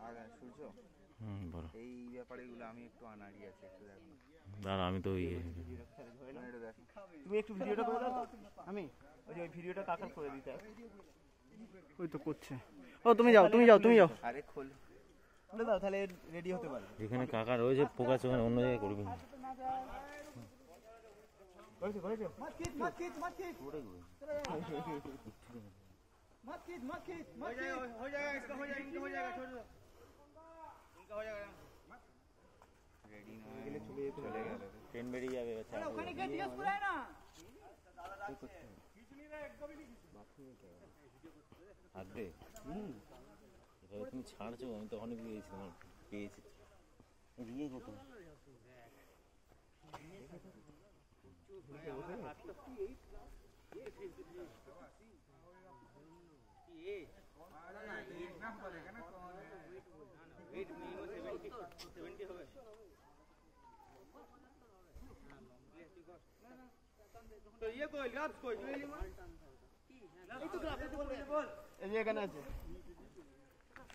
আগা সূর্য বলো এই ব্যাপারে গুলো আমি একটু আনাড়ি আছি, একটু দেখো না। দাঁড়া আমি তো তুমি একটু ভিডিওটা করে দাও। আমি ওই ভিডিওটা কাকার করে দিতে ওই তো করছে। ও তুমি যাও তুমি যাও তুমি যাও। আরে খোল খুলে দাও তাহলে রেডি হতে পারবে। যেখানে কাকা রয়েছে পোকা চোখে অন্য জায়গায় করবি না। রেডি না গেলে চলে গেল, ট্রেন বেরিয়ে যাবে। আগে এভাবে তুমি ছাড়ছো, আমি তো অনেক পেয়েছি, তোমার পেয়েছি এদিকে কত এখানে আছে।